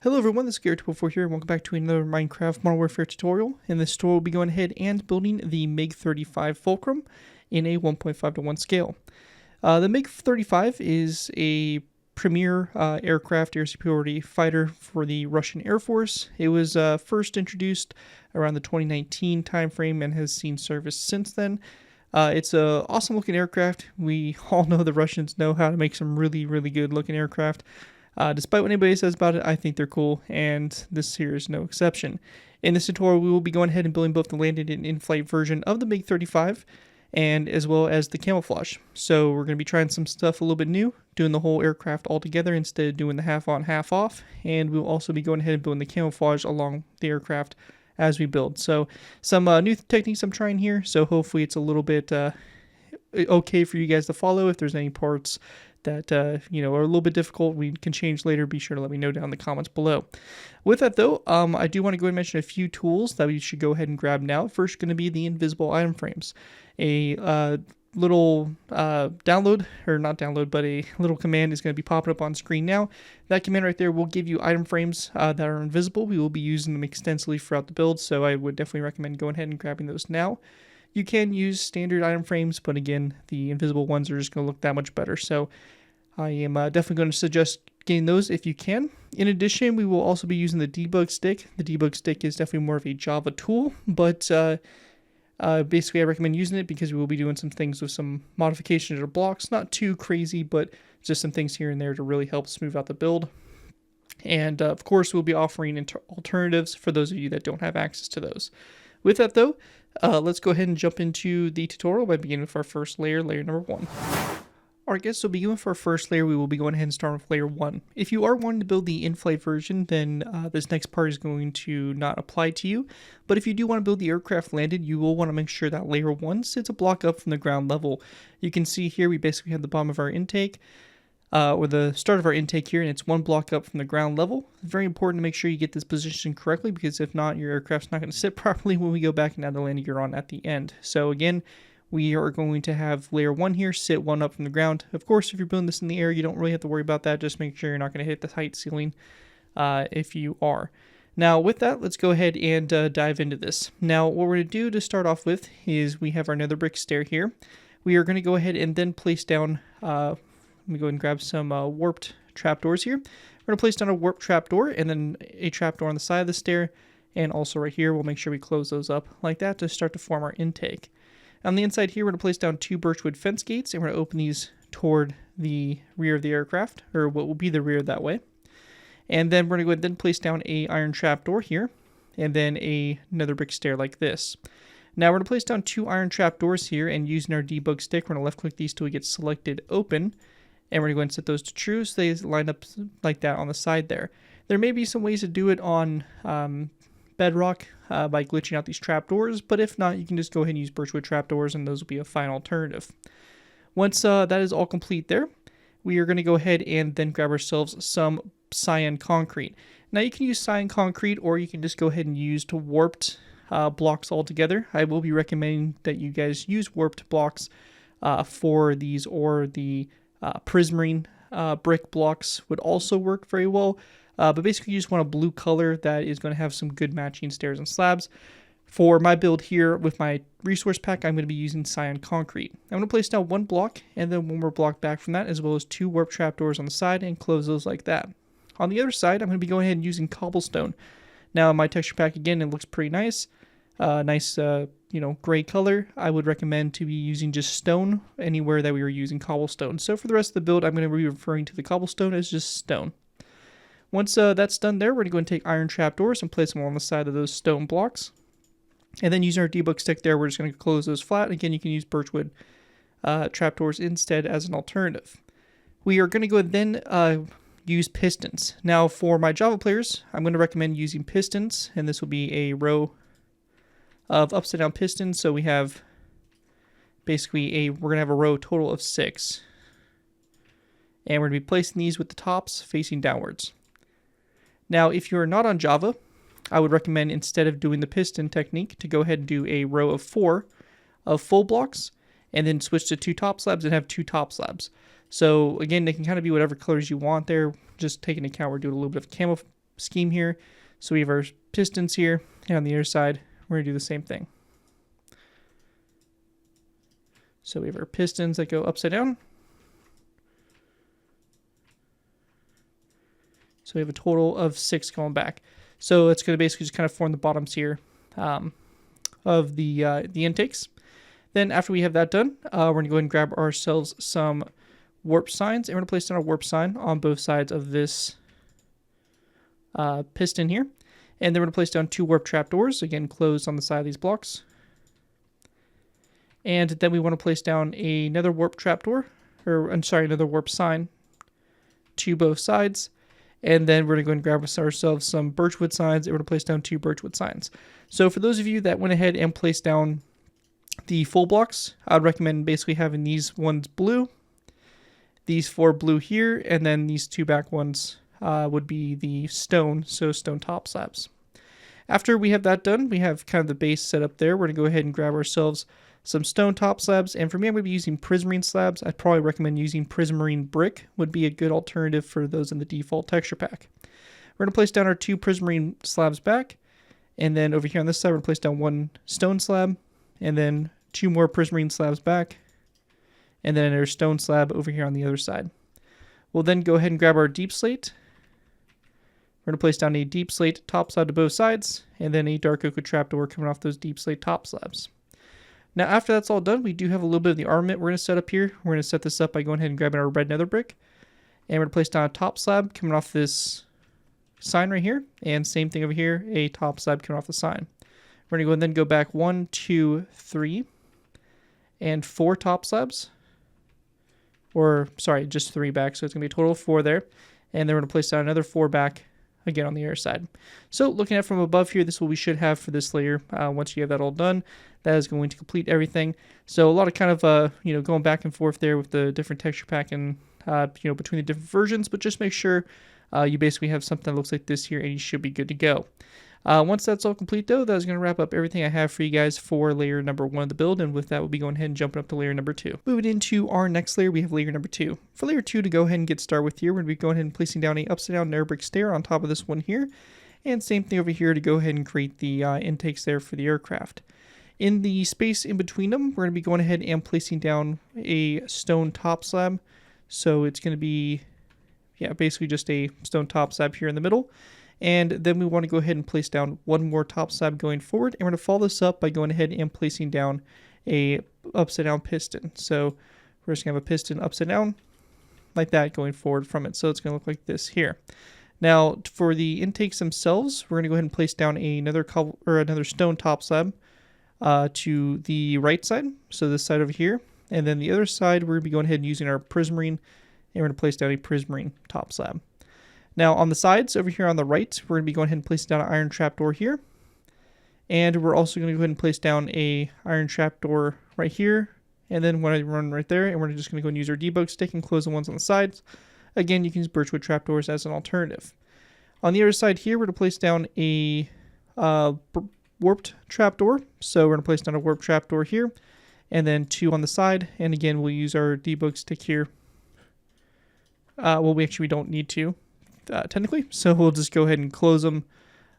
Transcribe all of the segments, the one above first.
Hello everyone, this is Gary204 here, and welcome back to another Minecraft Modern Warfare tutorial. In this tutorial, we'll be going ahead and building the MiG-35 Fulcrum in a 1.5:1 scale. The MiG-35 is a premier aircraft air superiority fighter for the Russian Air Force. It was first introduced around the 2019 timeframe and has seen service since then. It's an awesome looking aircraft. We all know the Russians know how to make some really good looking aircraft. Despite what anybody says about it, I think they're cool, and this here is no exception. In this tutorial, we will be going ahead and building both the landed and in-flight version of the MiG-35, and as well as the camouflage. So we're going to be trying some stuff a little bit new, doing the whole aircraft all together instead of doing the half on, half off, and we'll also be going ahead and building the camouflage along the aircraft as we build. So some new techniques I'm trying here, so hopefully it's a little bit okay for you guys to follow. If there's any parts that are a little bit difficult, we can change later, be sure to let me know down in the comments below. With that though, I do want to go ahead and mention a few tools that we should go ahead and grab now. First, going to be the invisible item frames. A little download, or not download, but a little command is going to be popping up on screen now. That command right there will give you item frames that are invisible. We will be using them extensively throughout the build, so I would definitely recommend going ahead and grabbing those now. You can use standard item frames, but again, the invisible ones are just going to look that much better. So I am definitely going to suggest getting those if you can. In addition, we will also be using the Debug Stick. The Debug Stick is definitely more of a Java tool, but basically I recommend using it because we will be doing some things with some modifications to the blocks. Not too crazy, but just some things here and there to really help smooth out the build. And of course, we'll be offering alternatives for those of you that don't have access to those. With that though, let's go ahead and jump into the tutorial by beginning with our first layer, layer number 1. Alright guys, so beginning with our first layer, we will be going ahead and start with layer 1. If you are wanting to build the in-flight version, then this next part is going to not apply to you. But if you do want to build the aircraft landed, you will want to make sure that layer 1 sits a block up from the ground level. You can see here we basically have the bottom of our intake, or the start of our intake here, and it's one block up from the ground level. It's very important to make sure you get this position correctly, because if not, your aircraft's not going to sit properly when we go back and add the landing gear on at the end. So again, we are going to have layer 1 here sit one up from the ground. Of course, if you're building this in the air, you don't really have to worry about that. Just make sure you're not going to hit the height ceiling if you are. Now with that, let's go ahead and dive into this. Now what we're going to do to start off with is we have our nether brick stair here. We are going to go ahead and then place down, let me go ahead and grab some warped trapdoors here. We're going to place down a warped trapdoor and then a trapdoor on the side of the stair, and also right here we'll make sure we close those up like that to start to form our intake. On the inside here, we're going to place down 2 birchwood fence gates, and we're going to open these toward the rear of the aircraft, or what will be the rear that way. And then we're going to go ahead and place down a iron trapdoor here, and then another brick stair like this. Now we're going to place down 2 iron trapdoors here, and using our debug stick, we're going to left click these till we get selected open, and we're going to go ahead and set those to true so they line up like that on the side there. There may be some ways to do it on bedrock by glitching out these trapdoors, but if not, you can just go ahead and use birchwood trapdoors, and those will be a fine alternative. Once that is all complete there, we are going to go ahead and then grab ourselves some cyan concrete. Now you can use cyan concrete, or you can just go ahead and use warped blocks altogether. I will be recommending that you guys use warped blocks for these, or the prismarine brick blocks would also work very well. But basically you just want a blue color that is going to have some good matching stairs and slabs. For my build here with my resource pack, I'm going to be using cyan concrete. I'm going to place down 1 block and then 1 more block back from that, as well as 2 warp trapdoors on the side, and close those like that. On the other side, I'm going to be going ahead and using cobblestone. Now in my texture pack, again, it looks pretty nice. Nice, gray color. I would recommend to be using just stone anywhere that we were using cobblestone. So for the rest of the build, I'm going to be referring to the cobblestone as just stone. Once that's done there, we're going to go and take iron trapdoors and place them on the side of those stone blocks. And then using our debug stick there, we're just going to close those flat. Again, you can use birchwood trapdoors instead as an alternative. We are going to go and then use pistons. Now for my Java players, I'm going to recommend using pistons, and this will be a row of upside down pistons. So we have basically we're going to have a row total of 6. And we're going to be placing these with the tops facing downwards. Now, if you're not on Java, I would recommend, instead of doing the piston technique, to go ahead and do a row of 4 of full blocks, and then switch to 2 top slabs and have 2 top slabs. So again, they can kind of be whatever colors you want there. Just take into account we're doing a little bit of camo scheme here. So we have our pistons here, and on the other side, we're going to do the same thing. So we have our pistons that go upside down. So we have a total of 6 going back. So it's going to basically just kind of form the bottoms here of the intakes. Then after we have that done, we're going to go ahead and grab ourselves some warp signs, and we're going to place down a warp sign on both sides of this piston here. And then we're going to place down 2 warp trapdoors, again closed on the side of these blocks. And then we want to place down another warp trapdoor, or I'm sorry, another warp sign to both sides. And then we're going to go and grab ourselves some birchwood signs, and we're going to place down 2 birchwood signs. So for those of you that went ahead and placed down the full blocks, I'd recommend basically having these ones blue, these 4 blue here, and then these 2 back ones would be the stone, so stone top slabs. After we have that done, we have kind of the base set up there. We're going to go ahead and grab ourselves some stone top slabs, and for me, I'm going to be using prismarine slabs. I'd probably recommend using prismarine brick, would be a good alternative for those in the default texture pack. We're going to place down our 2 prismarine slabs back, and then over here on this side, we're going to place down 1 stone slab, and then 2 more prismarine slabs back, and then another stone slab over here on the other side. We'll then go ahead and grab our deep slate. We're going to place down a deep slate top slab to both sides, and then a dark oak trapdoor coming off those deep slate top slabs. Now after that's all done, we do have a little bit of the armament we're going to set up here. We're going to set this up by going ahead and grabbing our red nether brick, and we're going to place down a top slab coming off this sign right here, and same thing over here, a top slab coming off the sign. We're going to go and then go back 1, 2, 3, and 4 top slabs. Or, sorry, just 3 back, so it's going to be a total of 4 there. And then we're going to place down another 4 back, again on the other side. So looking at from above here, this is what we should have for this layer. Once you have that all done, that is going to complete everything. So a lot of kind of, going back and forth there with the different texture pack and, between the different versions. But just make sure you basically have something that looks like this here, and you should be good to go. Once that's all complete, though, that is going to wrap up everything I have for you guys for layer number 1 of the build, and with that, we'll be going ahead and jumping up to layer number 2. Moving into our next layer, we have layer number 2. For layer 2, to go ahead and get started with here, we're going to be going ahead and placing down a upside-down nether brick stair on top of this one here, and same thing over here to go ahead and create the intakes there for the aircraft. In the space in between them, we're going to be going ahead and placing down a stone top slab, so it's going to be, basically just a stone top slab here in the middle. And then we want to go ahead and place down 1 more top slab going forward. And we're going to follow this up by going ahead and placing down a upside down piston. So we're just going to have a piston upside down like that going forward from it. So it's going to look like this here. Now for the intakes themselves, we're going to go ahead and place down another stone top slab to the right side. So this side over here. And then the other side, we're going to be going ahead and using our prismarine. And we're going to place down a prismarine top slab. Now on the sides over here on the right, we're going to be going ahead and placing down an iron trapdoor here. And we're also going to go ahead and place down a iron trapdoor right here. And then when I run right there, and we're just going to go and use our debug stick and close the ones on the sides. Again, you can use birchwood trapdoors as an alternative. On the other side here, we're going to place down a warped trapdoor. So we're going to place down a warped trapdoor here. And then 2 on the side. And again, we'll use our debug stick here. We actually don't need to. Technically, so we'll just go ahead and close them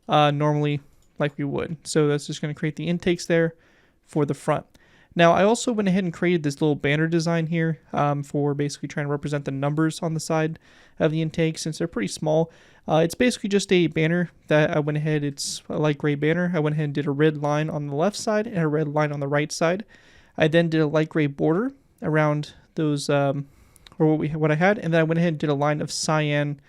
normally like we would. So that's just going to create the intakes there for the front. Now I also went ahead and created this little banner design here for basically trying to represent the numbers on the side of the intake since they're pretty small. It's basically just a banner that I went ahead, it's a light gray banner. I went ahead and did a red line on the left side and a red line on the right side. I then did a light gray border around those, or what I had, and then I went ahead and did a line of cyan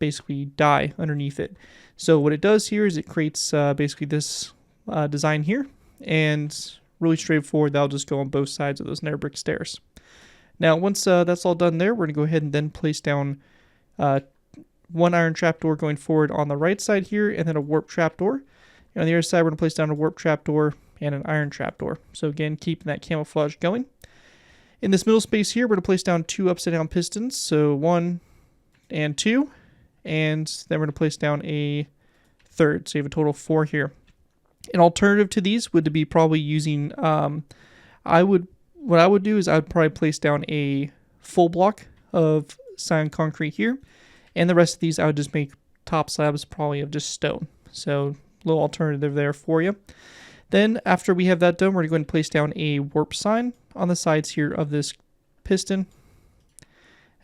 basically dye underneath it. So what it does here is it creates basically this design here, and really straightforward. That'll just go on both sides of those nether brick stairs. Now once that's all done there, we're going to go ahead and then place down 1 iron trapdoor going forward on the right side here, and then a warp trapdoor. And on the other side, we're going to place down a warp trapdoor and an iron trapdoor. So again, keeping that camouflage going. In this middle space here, we're going to place down 2 upside down pistons. So 1 and 2, and then we're going to place down a third. So you have a total of 4 here. An alternative to these would be probably using, what I would do is I would probably place down a full block of cyan concrete here, and the rest of these I would just make top slabs probably of just stone. So a little alternative there for you. Then after we have that done, we're going to go ahead and place down a warp sign on the sides here of this piston.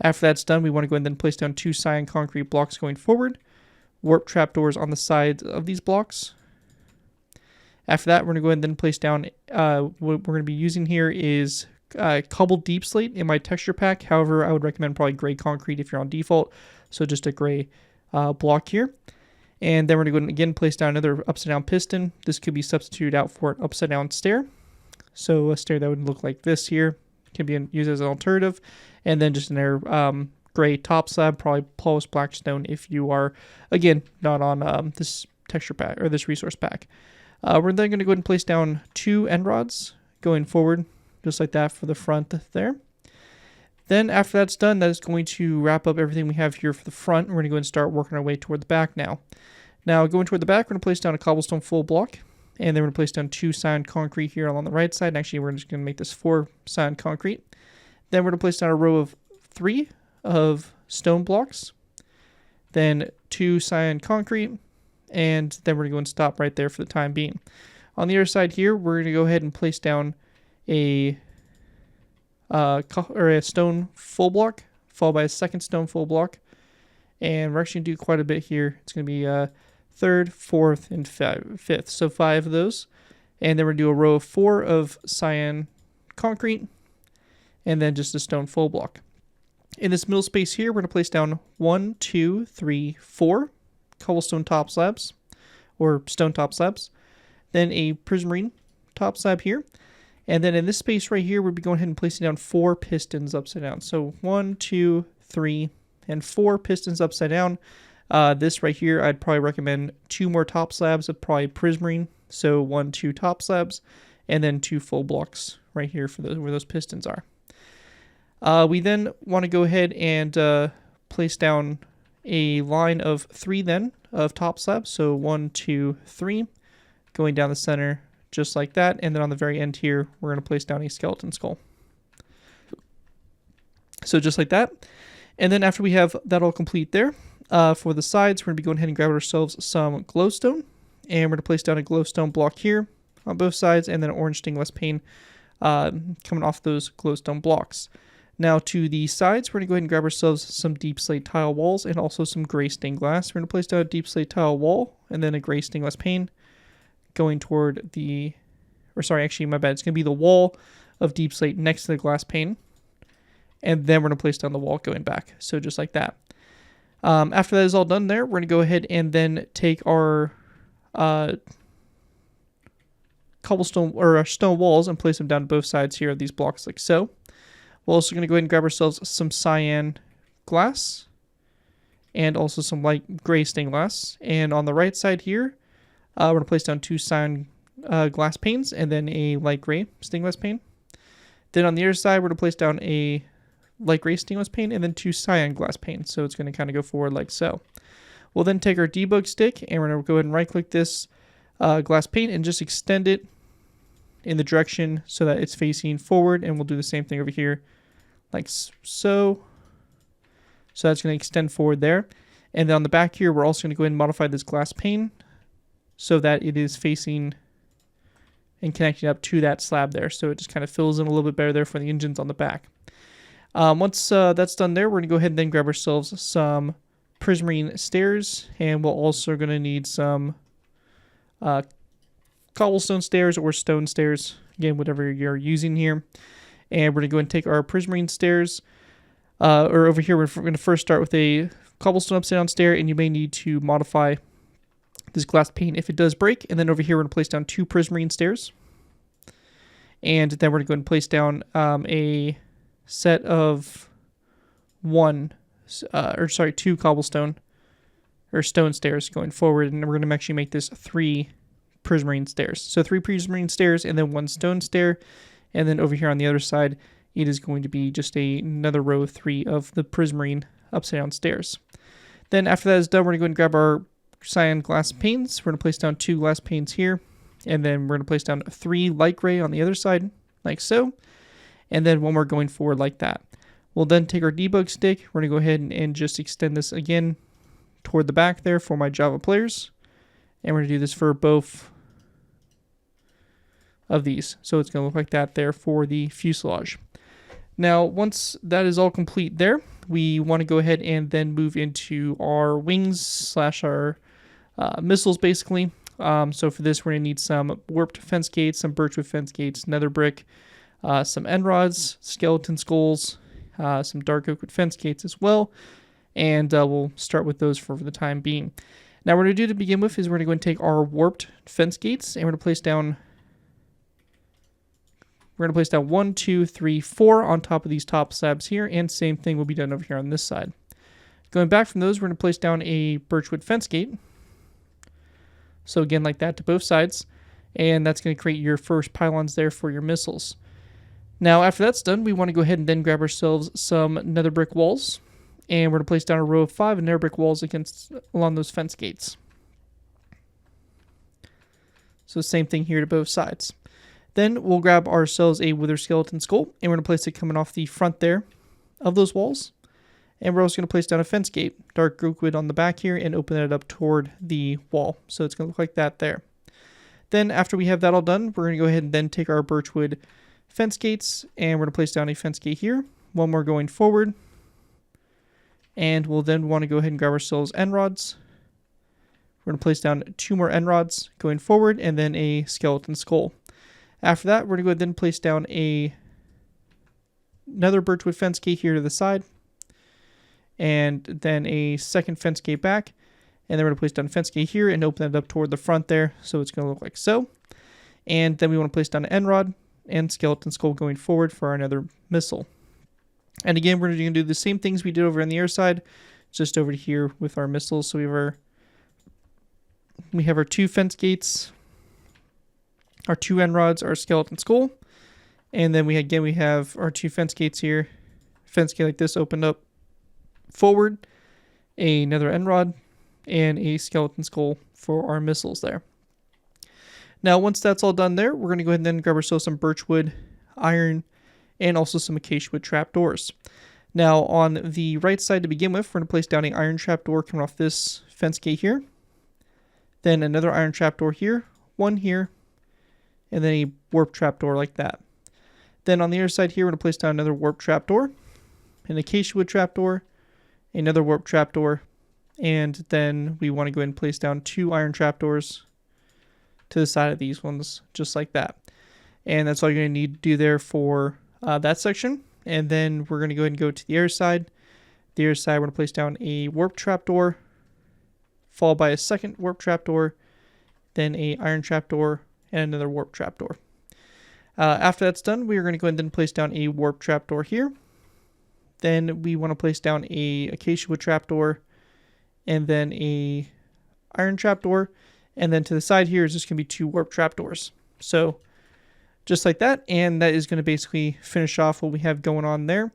After that's done, we want to go ahead and then place down 2 cyan concrete blocks going forward. Warp trapdoors on the sides of these blocks. After that, we're going to go ahead and then place down, what we're going to be using here is cobbled deep slate in my texture pack. However, I would recommend probably gray concrete if you're on default. So just a gray block here. And then we're going to go ahead and again place down another upside down piston. This could be substituted out for an upside down stair. So a stair that would look like this here can be used as an alternative. And then just another gray top slab, probably polished black stone if you are, again, not on this texture pack or this resource pack. We're then going to go ahead and place down 2 end rods going forward, just like that for the front there. Then after that's done, that is going to wrap up everything we have here for the front. We're going to go ahead and start working our way toward the back now. Now going toward the back, we're going to place down a cobblestone full block, and then we're going to place down 2 cyan concrete here along the right side. And actually, we're just going to make this 4 cyan concrete. Then we're going to place down a row of 3 of stone blocks, then 2 cyan concrete, and then we're going to go and stop right there for the time being. On the other side here, we're going to go ahead and place down a stone full block, followed by a second stone full block, and we're actually going to do quite a bit here. It's going to be 3rd, 4th, and 5th, so 5 of those. And then we're going to do a row of 4 of cyan concrete, and then just a stone full block. In this middle space here, we're going to place down 1, 2, 3, 4 cobblestone top slabs, or stone top slabs, then a prismarine top slab here, and then in this space right here, we'll be going ahead and placing down 4 pistons upside down. So 1, 2, 3, and 4 pistons upside down. This right here, I'd probably recommend 2 more top slabs of probably prismarine, so 1, 2 top slabs, and then 2 full blocks right here for where those pistons are. We then want to go ahead and place down a line of 3 then of top slabs. So 1, 2, 3, going down the center just like that. And then on the very end here, we're going to place down a skeleton skull. So just like that. And then after we have that all complete there, for the sides, we're going to be going ahead and grab ourselves some glowstone. And we're going to place down a glowstone block here on both sides, and then an orange stained glass pane coming off those glowstone blocks. Now to the sides, we're going to go ahead and grab ourselves some deep slate tile walls and also some gray stained glass. We're going to place down a deep slate tile wall and then a gray stained glass pane going toward the, or sorry, actually my bad, it's going to be the wall of deep slate next to the glass pane. And then we're going to place down the wall going back. So just like that. After that is all done there, we're going to go ahead and then take our cobblestone or our stone walls and place them down both sides here of these blocks like so. We're also going to go ahead and grab ourselves some cyan glass and also some light gray stained glass. And on the right side here, we're going to place down 2 cyan glass panes and then a light gray stained glass pane. Then on the other side, we're going to place down a light gray stained glass pane and then 2 cyan glass panes. So it's going to kind of go forward like so. We'll then take our debug stick and we're going to go ahead and right click this glass pane and just extend it in the direction so that it's facing forward, and we'll do the same thing over here like so. So that's going to extend forward there. And then on the back here, we're also going to go ahead and modify this glass pane so that it is facing and connecting up to that slab there. So it just kind of fills in a little bit better there for the engines on the back. Once that's done there, we're going to go ahead and then grab ourselves some prismarine stairs, and we're also going to need some cobblestone stairs or stone stairs, again, whatever you're using here. And we're going to go and take our prismarine stairs, or over here, we're going to first start with a cobblestone upside down stair, and you may need to modify this glass pane if it does break. And then over here, we're going to place down 2 prismarine stairs. And then we're going to go and place down a set of 2 cobblestone or stone stairs going forward. And we're going to actually make this 3 prismarine stairs. So 3 prismarine stairs and then 1 stone stair. And then over here on the other side, it is going to be just another row of 3 of the prismarine upside down stairs. Then after that is done, we're going to go and grab our cyan glass panes. We're going to place down 2 glass panes here. And then we're going to place down 3 light gray on the other side, like so. And then 1 more going forward like that. We'll then take our debug stick. We're going to go ahead and just extend this again toward the back there for my Java players. And we're going to do this for both of these. So it's going to look like that there for the fuselage. Now, once that is all complete there, we want to go ahead and then move into our wings / our missiles, basically. So for this, we're going to need some warped fence gates, some birchwood fence gates, nether brick, some end rods, skeleton skulls, some dark oak wood fence gates as well. And we'll start with those for the time being. Now, what we're going to do to begin with is we're going to go and take our warped fence gates, and we're going to place down 1, 2, 3, 4 on top of these top slabs here, and same thing will be done over here on this side. Going back from those, we're going to place down a birchwood fence gate. So again, like that to both sides, and that's going to create your first pylons there for your missiles. Now, after that's done, we want to go ahead and then grab ourselves some nether brick walls, and we're going to place down a row of 5 nether brick walls along those fence gates. So same thing here to both sides. Then we'll grab ourselves a wither skeleton skull, and we're going to place it coming off the front there of those walls. And we're also going to place down a fence gate, dark oak wood on the back here, and open it up toward the wall. So it's going to look like that there. Then after we have that all done, we're going to go ahead and then take our birchwood fence gates, and we're going to place down a fence gate here, one more going forward. And we'll then want to go ahead and grab ourselves end rods. We're going to place down 2 more end rods going forward, and then a skeleton skull. After that, we're going to go ahead and then place down another birchwood fence gate here to the side, and then a second fence gate back, and then we're going to place down a fence gate here and open it up toward the front there, so it's going to look like so. And then we want to place down an end rod and skeleton skull going forward for our nether missile. And again, we're going to do the same things we did over on the air side, just over here with our missiles. So we have our 2 fence gates, our 2 end rods, our skeleton skull, and then we have our 2 fence gates here. Fence gate like this opened up forward, another end rod, and a skeleton skull for our missiles there. Now, once that's all done there, we're going to go ahead and then grab ourselves some birchwood, iron, and also some acacia wood trapdoors. Now, on the right side to begin with, we're going to place down an iron trapdoor coming off this fence gate here. Then another iron trapdoor here, 1 here, and then a warp trapdoor like that. Then on the other side here, we're going to place down another warp trapdoor, an acacia wood trapdoor, another warp trapdoor, and then we want to go ahead and place down 2 iron trapdoors to the side of these ones, just like that. And that's all you're going to need to do there for that section. And then we're going to go ahead and go to the other side. The other side, we're going to place down a warp trapdoor, followed by a second warp trapdoor, then a iron trapdoor, and another warp trapdoor. After that's done, we are going to go ahead and then place down a warp trapdoor here. Then we want to place down a acacia wood trapdoor, and then a iron trapdoor, and then to the side here is just going to be 2 warp trapdoors. So just like that, and that is going to basically finish off what we have going on there.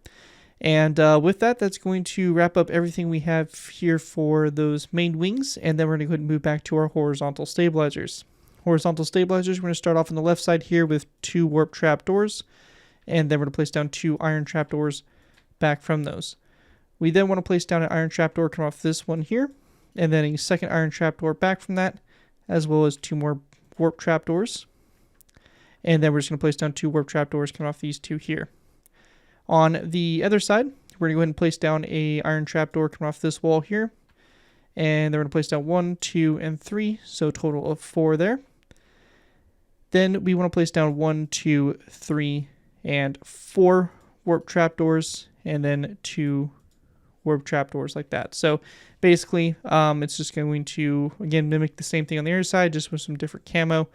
And with that, that's going to wrap up everything we have here for those main wings, and then we're going to go ahead and move back to our horizontal stabilizers. Horizontal stabilizers, we're going to start off on the left side here with 2 warp trapdoors, and then we're going to place down 2 iron trapdoors back from those. We then want to place down an iron trapdoor coming off this one here, and then a second iron trapdoor back from that, as well as 2 more warp trapdoors. And then we're just going to place down 2 warp trapdoors coming off these 2 here. On the other side, we're going to go ahead and place down a iron trapdoor coming off this wall here. And then we're going to place down 1, 2, and 3, so a total of 4 there. Then we want to place down 1, 2, 3, and 4 warp trapdoors, and then 2 warp trapdoors like that. So basically, it's just going to, again, mimic the same thing on the other side, just with some different camo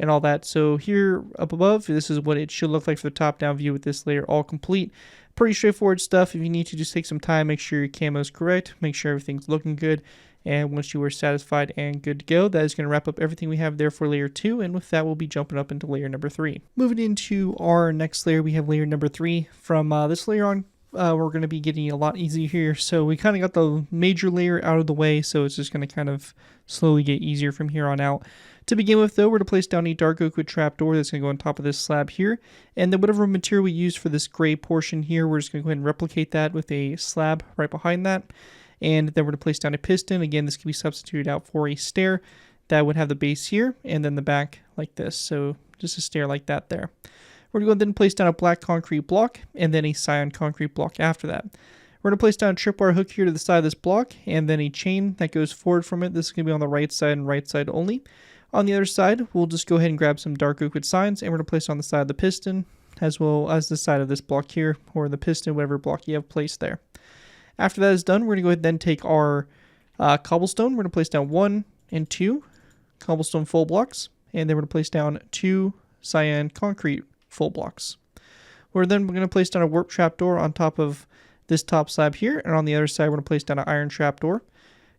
and all that. So here up above, this is what it should look like for the top-down view with this layer all complete. Pretty straightforward stuff. If you need to, just take some time, make sure your camo is correct, make sure everything's looking good, and once you are satisfied and good to go, that is going to wrap up everything we have there for layer 2, and with that, we'll be jumping up into layer number 3. Moving into our next layer, we have layer number 3. From this layer on, we're going to be getting a lot easier here. So we kind of got the major layer out of the way, so it's just going to kind of slowly get easier from here on out. To begin with, though, we're going to place down a dark oak wood trapdoor that's going to go on top of this slab here. And then whatever material we use for this gray portion here, we're just going to go ahead and replicate that with a slab right behind that. And then we're going to place down a piston. Again, this can be substituted out for a stair that would have the base here and then the back like this. So just a stair like that there. We're going to go ahead and place down a black concrete block and then a cyan concrete block after that. We're going to place down a tripwire hook here to the side of this block and then a chain that goes forward from it. This is going to be on the right side and right side only. On the other side, we'll just go ahead and grab some dark oak wood signs and we're going to place it on the side of the piston as well as the side of this block here, or the piston, whatever block you have placed there. After that is done, we're going to go ahead and then take our cobblestone. We're going to place down 1 and 2 cobblestone full blocks, and then we're going to place down 2 cyan concrete full blocks. We're going to place down a warp trapdoor on top of this top slab here, and on the other side we're going to place down an iron trapdoor.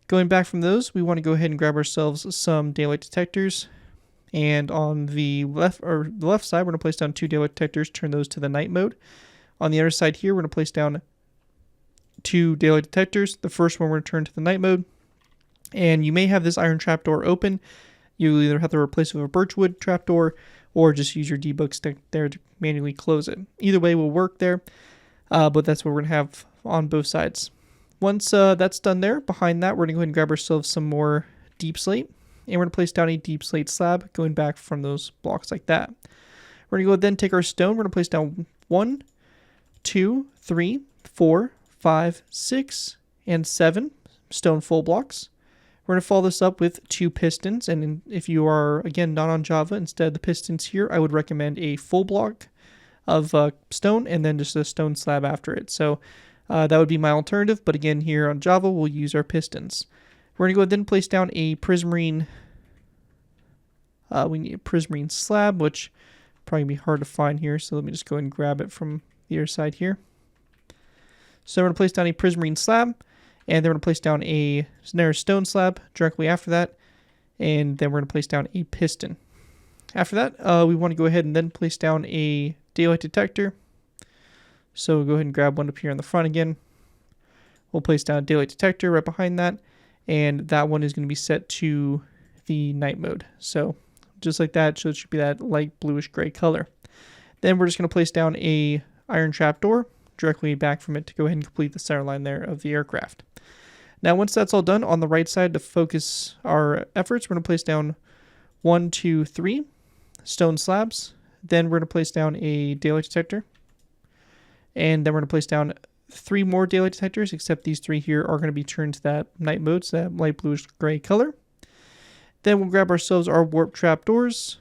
Going back from those, we want to go ahead and grab ourselves some daylight detectors, and on the left side we're going to place down 2 daylight detectors, turn those to the night mode. On the other side here we're going to place down 2 daylight detectors. The first one we're going to turn to the night mode, and you may have this iron trapdoor open. You either have to replace it with a birchwood trapdoor or just use your debug stick there to manually close it. Either way will work there, but that's what we're going to have on both sides. Once that's done there, behind that we're going to go ahead and grab ourselves some more deep slate, and we're going to place down a deep slate slab going back from those blocks like that. We're going to go ahead and then take our stone. We're going to place down 1, 2, 3, 4, 5, 6, and 7 stone full blocks. We're going to follow this up with 2 pistons, and if you are, again, not on Java, instead of the pistons here, I would recommend a full block of stone and then just a stone slab after it. So that would be my alternative, but again, here on Java, we'll use our pistons. We're going to go ahead and place down a prismarine. We need a prismarine slab, which probably be hard to find here, so let me just go ahead and grab it from the other side here. So we're going to place down a prismarine slab, and then we're going to place down another stone slab directly after that, and then we're going to place down a piston. After that, we want to go ahead and then place down a daylight detector. So we'll go ahead and grab one up here in the front again. We'll place down a daylight detector right behind that, and that one is going to be set to the night mode. So just like that, so it should be that light bluish gray color. Then we're just going to place down a iron trapdoor directly back from it to go ahead and complete the center line there of the aircraft. Now once that's all done, on the right side to focus our efforts, we're going to place down 1, 2, 3 stone slabs. Then we're going to place down a daylight detector. And then we're going to place down 3 more daylight detectors, except these 3 here are going to be turned to that night mode, so that light bluish gray color. Then we'll grab ourselves our warp trapdoors,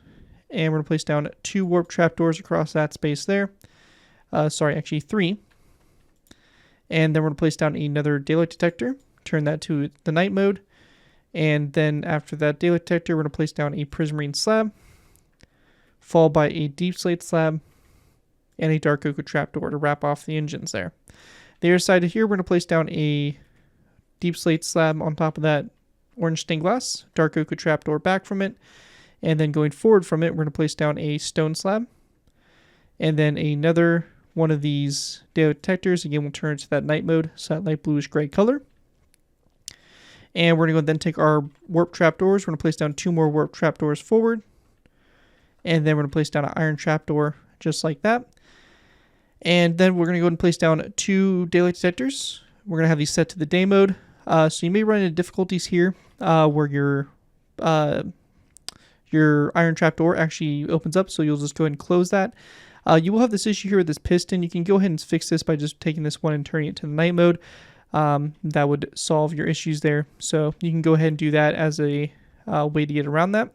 and we're going to place down 2 warp trapdoors across that space there. Actually 3. And then we're going to place down another daylight detector, turn that to the night mode. And then after that daylight detector, we're going to place down a prismarine slab, followed by a deep slate slab, and a dark oak trapdoor to wrap off the engines there. The other side of here, we're going to place down a deep slate slab on top of that orange stained glass, dark oak trapdoor back from it, and then going forward from it, we're going to place down a stone slab, and then another one of these daylight detectors. Again, we'll turn it to that night mode, so that light bluish gray color. And we're going to go then take our warp trapdoors. We're going to place down 2 more warp trapdoors forward, and then we're going to place down an iron trapdoor just like that. And then we're going to go ahead and place down 2 daylight detectors. We're going to have these set to the day mode. So you may run into difficulties here where your iron trapdoor actually opens up, so you'll just go ahead and close that. You will have this issue here with this piston. You can go ahead and fix this by just taking this one and turning it to the night mode. That would solve your issues there. So you can go ahead and do that as a way to get around that.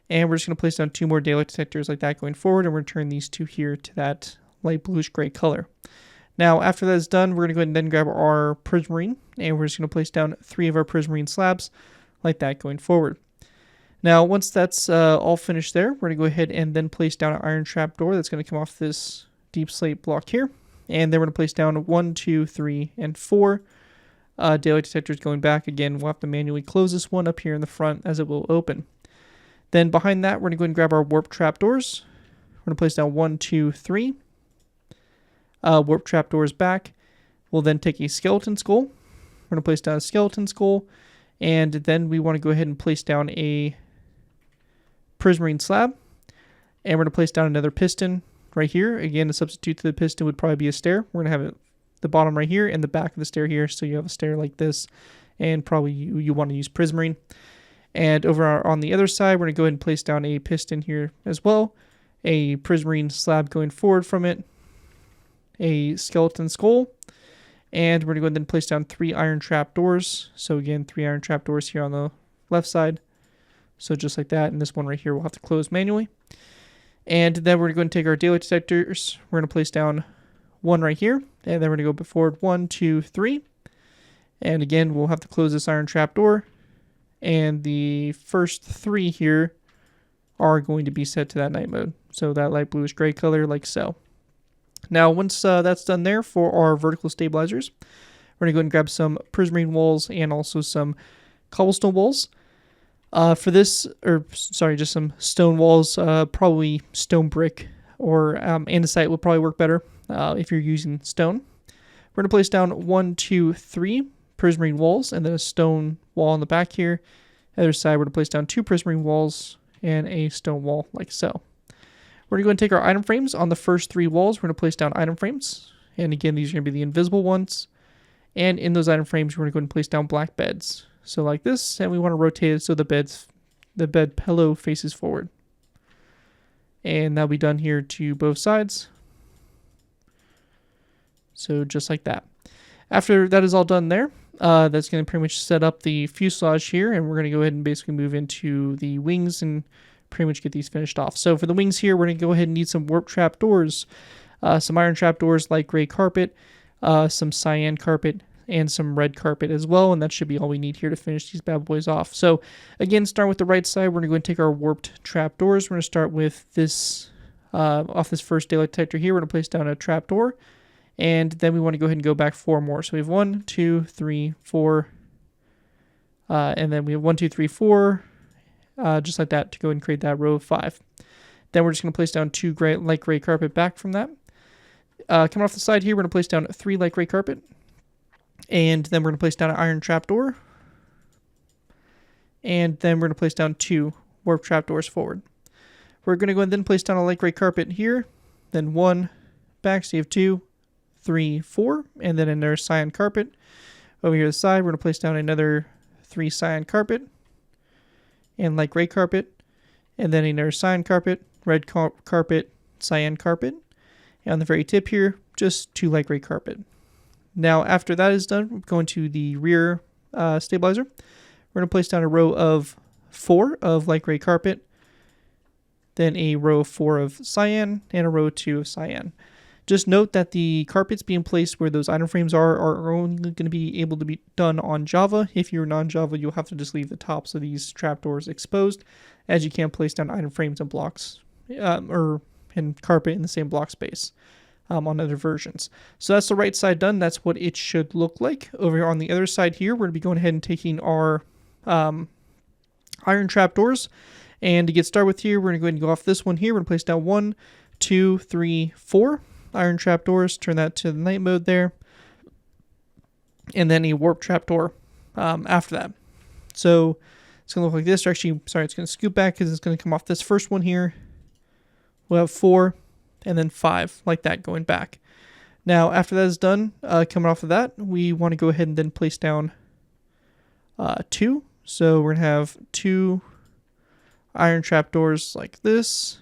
And we're just going to place down 2 more daylight detectors like that going forward, and we're going to turn these 2 here to that light bluish gray color. Now, after that is done, we're going to go ahead and then grab our prismarine, and we're just going to place down 3 of our prismarine slabs like that going forward. Now, once that's all finished there, we're going to go ahead and then place down an iron trapdoor that's going to come off this deep slate block here. And then we're going to place down 1, 2, 3, and 4 daylight detectors going back. Again, we'll have to manually close this one up here in the front as it will open. Then behind that, we're going to go ahead and grab our warp trapdoors. We're going to place down 1, 2, 3. Warp trapdoors back. We'll then take a skeleton skull. We're going to place down a skeleton skull. And then we want to go ahead and place down a prismarine slab. And we're going to place down another piston right here. Again, a substitute to the piston would probably be a stair. We're going to have it the bottom right here and the back of the stair here. So you have a stair like this, and probably you want to use prismarine. And over on the other side, we're going to go ahead and place down a piston here as well, a prismarine slab going forward from it, a skeleton skull, and we're going to go ahead and place down 3 iron trap doors. So again, 3 iron trap doors here on the left side. So just like that, and this one right here we'll have to close manually. And then we're going to take our daylight detectors. We're going to place down 1 right here, and then we're going to go forward 1, 2, 3. And again, we'll have to close this iron trap door. And the first 3 here are going to be set to that night mode. So that light bluish gray color, like so. Now, once that's done there for our vertical stabilizers, we're going to go and grab some prismarine walls and also some cobblestone walls. For this, just some stone walls, probably stone brick or andesite will probably work better if you're using stone. We're going to place down 1, 2, 3 prismarine walls and then a stone wall on the back here. Other side, we're going to place down 2 prismarine walls and a stone wall like so. We're going to go and take our item frames. On the first 3 walls, we're going to place down item frames. And again, these are going to be the invisible ones. And in those item frames, we're going to go and place down black beds. So like this, and we want to rotate it so the bed pillow faces forward. And that'll be done here to both sides. So just like that. After that is all done there, that's going to pretty much set up the fuselage here, and we're going to go ahead and basically move into the wings and pretty much get these finished off. So for the wings here, we're going to go ahead and need some warp trap doors, some iron trap doors, light gray carpet, some cyan carpet, and some red carpet as well, and that should be all we need here to finish these bad boys off. So again, starting with the right side, we're going to go and take our warped trap doors. We're going to start with this, off this first daylight detector here, we're going to place down a trap door, and then we want to go ahead and go back 4 more. So we have 1, 2, 3, 4, and then we have 1, 2, 3, 4, just like that to go and create that row of 5. Then we're just going to place down 2 light gray carpet back from that. Coming off the side here, we're going to place down 3 light gray carpet. And then we're going to place down an iron trapdoor. And then we're going to place down 2 warp trapdoors forward. We're going to go and then place down a light gray carpet here. Then 1 back, so you have 2, 3, 4. And then another cyan carpet. Over here to the side, we're going to place down another 3 cyan carpet. And light gray carpet. And then another cyan carpet, red carpet, cyan carpet. And on the very tip here, just 2 light gray carpet. Now, after that is done, we're going to the rear stabilizer. We're going to place down a row of 4 of light gray carpet, then a row of 4 of cyan, and a row of 2 of cyan. Just note that the carpets being placed where those item frames are only going to be able to be done on Java. If you're non-Java, you'll have to just leave the tops of these trapdoors exposed, as you can't place down item frames and blocks, or carpet in the same block space. On other versions. So that's the right side done. That's what it should look like. Over here on the other side here, we're going to be going ahead and taking our iron trapdoors. And to get started with here, we're going to go ahead and go off this one here. We're going to place down 1, 2, 3, 4 iron trapdoors. Turn that to the night mode there. And then a warp trapdoor after that. So it's going to look like this. Or actually, sorry, it's going to scoot back because it's going to come off this first one here. We'll have 4. And then 5, like that, going back. Now, after that is done, coming off of that, we want to go ahead and then place down 2. So we're going to have 2 iron trapdoors like this.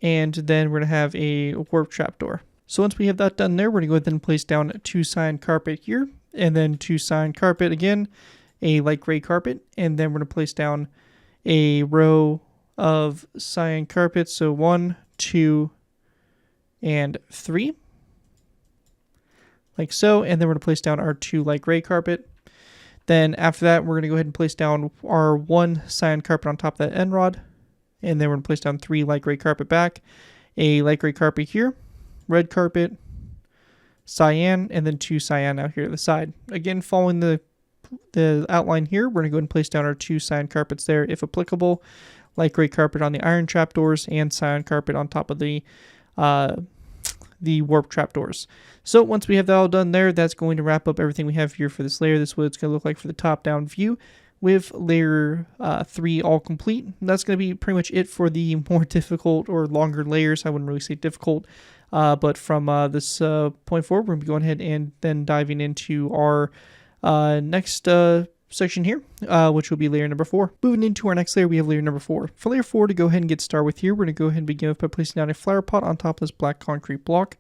And then we're going to have a warp trapdoor. So once we have that done there, we're going to go ahead and place down 2 cyan carpet here. And then 2 cyan carpet again, a light gray carpet. And then we're going to place down a row of cyan carpet. So 1, 2, and 3, like so, and then we're going to place down our 2 light gray carpet. Then after that, we're going to go ahead and place down our 1 cyan carpet on top of that end rod, and then we're going to place down 3 light gray carpet back, a light gray carpet here, red carpet, cyan, and then 2 cyan out here to the side. Again, following the outline here, we're going to go ahead and place down our 2 cyan carpets there if applicable. Light gray carpet on the iron trapdoors and cyan carpet on top of the warp trapdoors. So once we have that all done there, that's going to wrap up everything we have here for this layer. This is what it's going to look like for the top-down view with layer 3 all complete. And that's going to be pretty much it for the more difficult or longer layers. I wouldn't really say difficult. But from this point forward, we're going to be going ahead and then diving into our next section here, which will be layer number 4. Moving into our next layer, we have layer number 4. For layer 4, to go ahead and get started with here, we're going to go ahead and begin by placing down a flower pot on top of this black concrete block,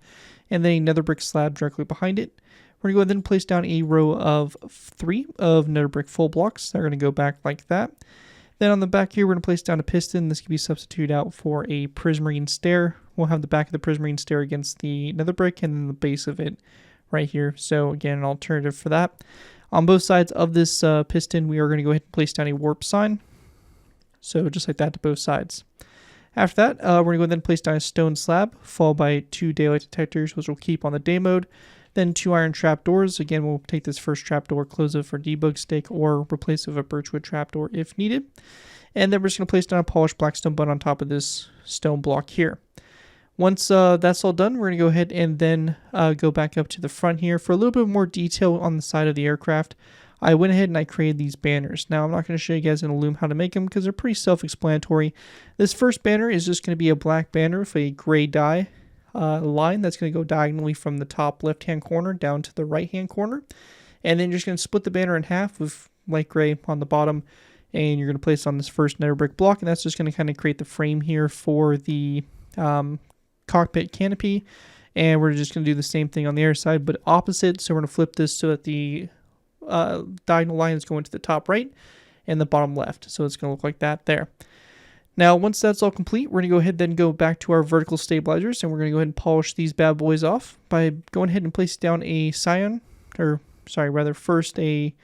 and then a nether brick slab directly behind it. We're going to go ahead and place down a row of 3 of nether brick full blocks. They're going to go back like that. Then on the back here, we're going to place down a piston. This can be substituted out for a prismarine stair. We'll have the back of the prismarine stair against the nether brick and then the base of it right here. So again, an alternative for that. On both sides of this piston, we are going to go ahead and place down a warp sign. So just like that to both sides. After that, we're going to go ahead and place down a stone slab, followed by 2 daylight detectors, which we'll keep on the day mode. Then 2 iron trapdoors. Again, we'll take this first trapdoor, close it for debug stick, or replace it with a birchwood trapdoor if needed. And then we're just going to place down a polished blackstone butt on top of this stone block here. Once that's all done, we're going to go ahead and then go back up to the front here. For a little bit more detail on the side of the aircraft, I went ahead and I created these banners. Now, I'm not going to show you guys in Loom how to make them because they're pretty self-explanatory. This first banner is just going to be a black banner with a gray dye line that's going to go diagonally from the top left-hand corner down to the right-hand corner. And then you're just going to split the banner in half with light gray on the bottom. And you're going to place it on this first nether brick block. And that's just going to kind of create the frame here for the cockpit canopy. And we're just going to do the same thing on the other side, but opposite. So we're going to flip this so that the diagonal line is going to the top right and the bottom left. So it's going to look like that there. Now, once that's all complete, we're going to go ahead and go back to our vertical stabilizers, and we're going to go ahead and polish these bad boys off by going ahead and placing down a first a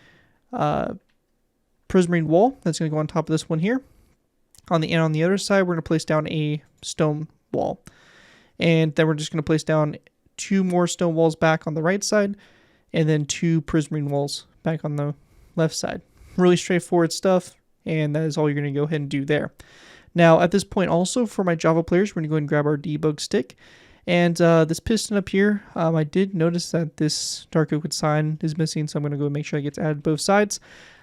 prismarine wall that's going to go on top of this one here. On the other side, we're going to place down a stone wall. And then we're just going to place down 2 more stone walls back on the right side, and then 2 prismarine walls back on the left side. Really straightforward stuff, and that is all you're going to go ahead and do there. Now, at this point also, for my Java players, we're going to go ahead and grab our debug stick. And this piston up here, I did notice that this dark oak sign is missing, so I'm going to go make sure it gets added both sides.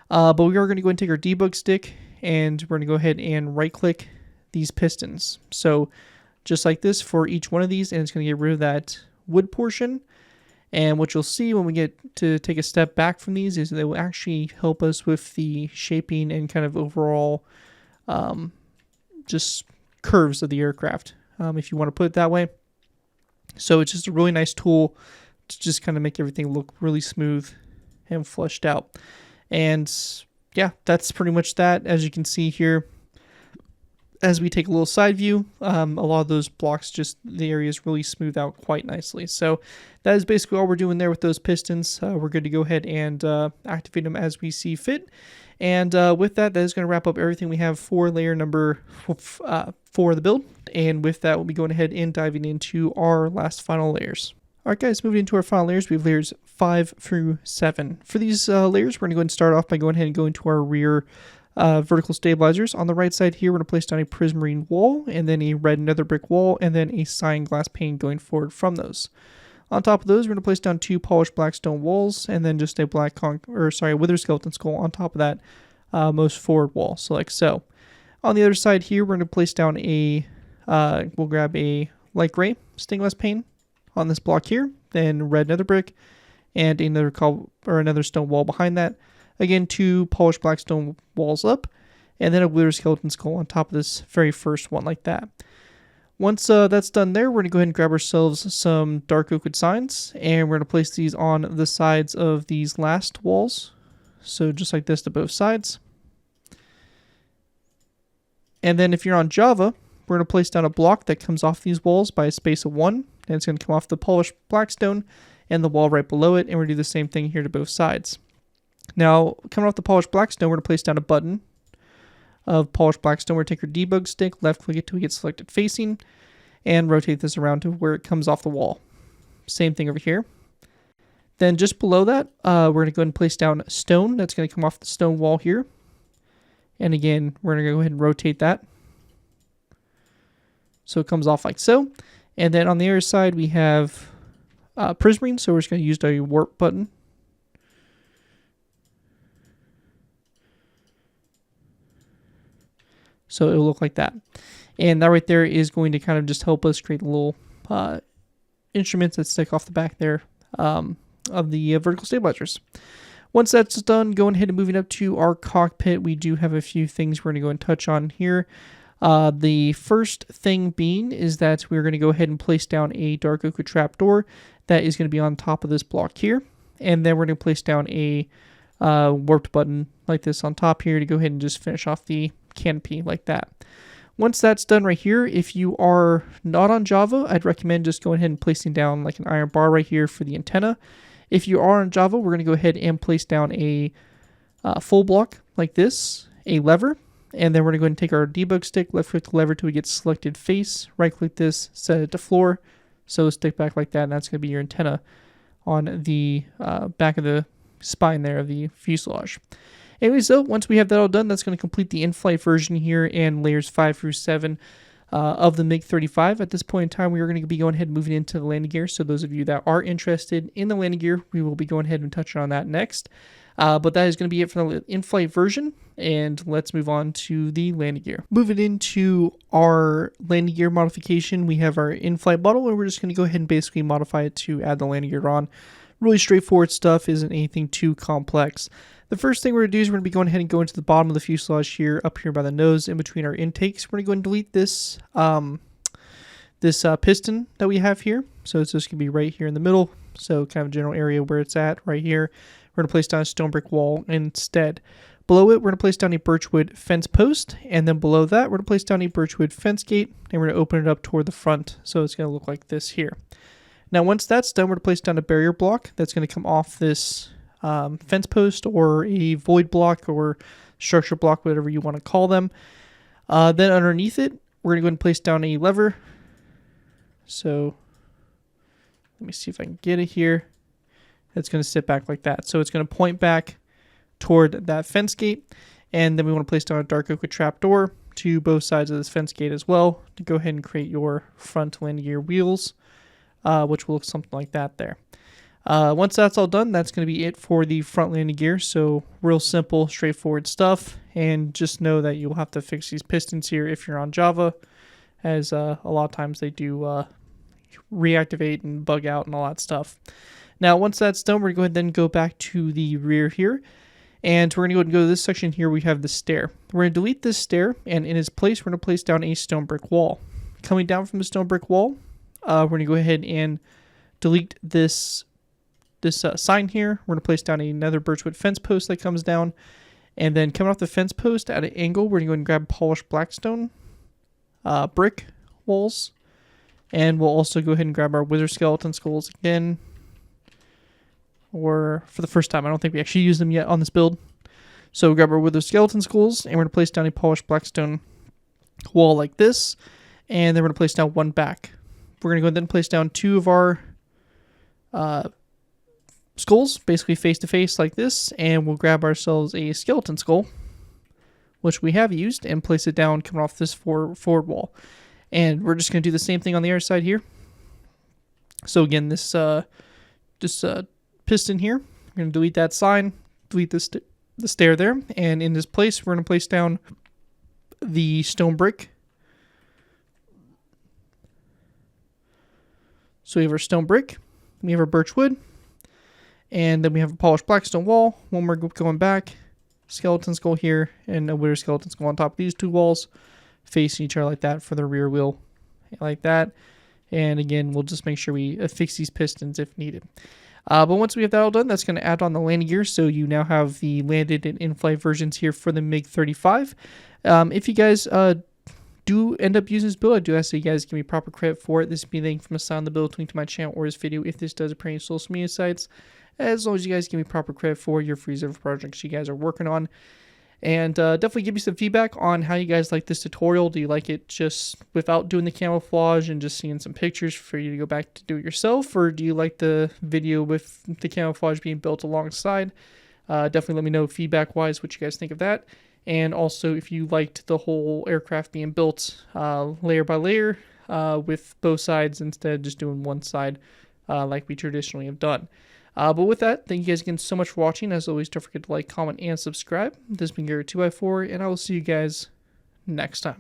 But we are going to go and take our debug stick, and we're going to go ahead and right-click these pistons. So just like this for each one of these, and it's going to get rid of that wood portion. And what you'll see when we get to take a step back from these is they will actually help us with the shaping and kind of overall just curves of the aircraft, if you want to put it that way. So it's just a really nice tool to just kind of make everything look really smooth and fleshed out. And yeah, that's pretty much that. As you can see here, as we take a little side view, a lot of those blocks, just the areas really smooth out quite nicely. So that is basically all we're doing there with those pistons. We're good to go ahead and activate them as we see fit. And with that, that is going to wrap up everything we have for layer number 4 of the build. And with that, we'll be going ahead and diving into our last final layers. Alright guys, moving into our final layers, we have layers 5 through 7. For these layers, we're going to go ahead and start off by going ahead and going to our rear vertical stabilizers. On the right side here, we're going to place down a prismarine wall, and then a red nether brick wall, and then a cyan glass pane going forward from those. On top of those, we're going to place down 2 polished black stone walls, and then just a wither skeleton skull on top of that most forward wall, so like so. On the other side here, we're going to place down a, we'll grab a light gray stained glass pane on this block here, then red nether brick, and another stone wall behind that. Again, 2 polished black stone walls up, and then a wither skeleton skull on top of this very first one like that. Once that's done there, we're going to go ahead and grab ourselves some dark oak signs, and we're going to place these on the sides of these last walls. So just like this to both sides. And then if you're on Java, we're going to place down a block that comes off these walls by a space of 1, and it's going to come off the polished blackstone and the wall right below it, and we're going to do the same thing here to both sides. Now, coming off the polished blackstone, we're going to place down a button of polished blackstone. We're going to take our debug stick, left click it till we get selected facing, and rotate this around to where it comes off the wall. Same thing over here. Then just below that, we're going to go ahead and place down stone. That's going to come off the stone wall here. And again, we're going to go ahead and rotate that so it comes off like so. And then on the other side, we have prismarine, so we're just going to use a warp button. So it'll look like that. And that right there is going to kind of just help us create a little instruments that stick off the back there of the vertical stabilizers. Once that's done, going ahead and moving up to our cockpit, we do have a few things we're going to go and touch on here. The first thing being is that we're going to go ahead and place down a dark oak trapdoor that is going to be on top of this block here. And then we're going to place down a warped button like this on top here to go ahead and just finish off the canopy like that. Once that's done right here, if you are not on Java, I'd recommend just going ahead and placing down like an iron bar right here for the antenna. If you are on Java, we're going to go ahead and place down a full block like this, a lever, and then we're going to go ahead and take our debug stick, left click the lever till we get selected face, right click this, set it to floor, so stick back like that, and that's going to be your antenna on the back of the spine there of the fuselage. Anyway, so once we have that all done, that's going to complete the in-flight version here and layers 5 through 7 of the MiG-35. At this point in time, we are going to be going ahead and moving into the landing gear. So those of you that are interested in the landing gear, we will be going ahead and touching on that next. But that is going to be it for the in-flight version, and let's move on to the landing gear. Moving into our landing gear modification, we have our in-flight model, and we're just going to go ahead and basically modify it to add the landing gear on. Really straightforward stuff, isn't anything too complex. The first thing we're going to do is we're going to be going ahead and go into the bottom of the fuselage here, up here by the nose, in between our intakes. We're going to go and delete this piston that we have here. So it's just going to be right here in the middle. So kind of a general area where it's at right here. We're going to place down a stone brick wall instead. Below it, we're going to place down a birchwood fence post. And then below that, we're going to place down a birchwood fence gate. And we're going to open it up toward the front. So it's going to look like this here. Now, once that's done, we're going to place down a barrier block that's going to come off this fence post or a void block or structure block, whatever you want to call them. Then underneath it, we're going to go ahead and place down a lever. So let me see if I can get it here. It's going to sit back like that. So it's going to point back toward that fence gate. And then we want to place down a dark oak trapdoor to both sides of this fence gate as well to go ahead and create your front landing gear wheels, which will look something like that there. Once that's all done, that's going to be it for the front landing gear. So real simple, straightforward stuff. And just know that you'll have to fix these pistons here if you're on Java, as a lot of times they do reactivate and bug out and all that stuff. Now, once that's done, we're going to go ahead and then go back to the rear here. And we're going to go ahead and go to this section here. We have the stair. We're going to delete this stair, and in its place, we're going to place down a stone brick wall. Coming down from the stone brick wall, we're going to go ahead and delete this sign here. We're going to place down another birchwood fence post that comes down. And then coming off the fence post at an angle, we're going to go ahead and grab polished blackstone brick walls. And we'll also go ahead and grab our wither skeleton skulls again. Or for the first time, I don't think we actually used them yet on this build. So we'll grab our wither skeleton skulls, and we're going to place down a polished blackstone wall like this. And then we're going to place down one back. We're going to go ahead and place down two of our skulls, basically face to face like this, and we'll grab ourselves a skeleton skull, which we have used, and place it down coming off this forward wall. And we're just going to do the same thing on the other side here. So again, this piston here, we're going to delete that sign, delete the stair there, and in this place, we're going to place down the stone brick. So we have our stone brick, we have our birch wood, and then we have a polished blackstone wall. One more going back, skeleton skull here, and a wither skeleton skull on top of these two walls, facing each other like that for the rear wheel, like that. And again, we'll just make sure we fix these pistons if needed. But once we have that all done, that's going to add on the landing gear. So you now have the landed and in-flight versions here for the MiG-35. If you guys do end up using this build, I do ask that you guys give me proper credit for it. This will be a link from a sign on the build, link to my channel or this video if this does appear in social media sites. As long as you guys give me proper credit for your free server projects you guys are working on. And definitely give me some feedback on how you guys like this tutorial. Do you like it just without doing the camouflage and just seeing some pictures for you to go back to do it yourself? Or do you like the video with the camouflage being built alongside? Definitely let me know feedback-wise what you guys think of that. And also if you liked the whole aircraft being built layer by layer with both sides instead of just doing one side like we traditionally have done. But with that, thank you guys again so much for watching. As always, don't forget to like, comment, and subscribe. This has been Garrett 2x4, and I will see you guys next time.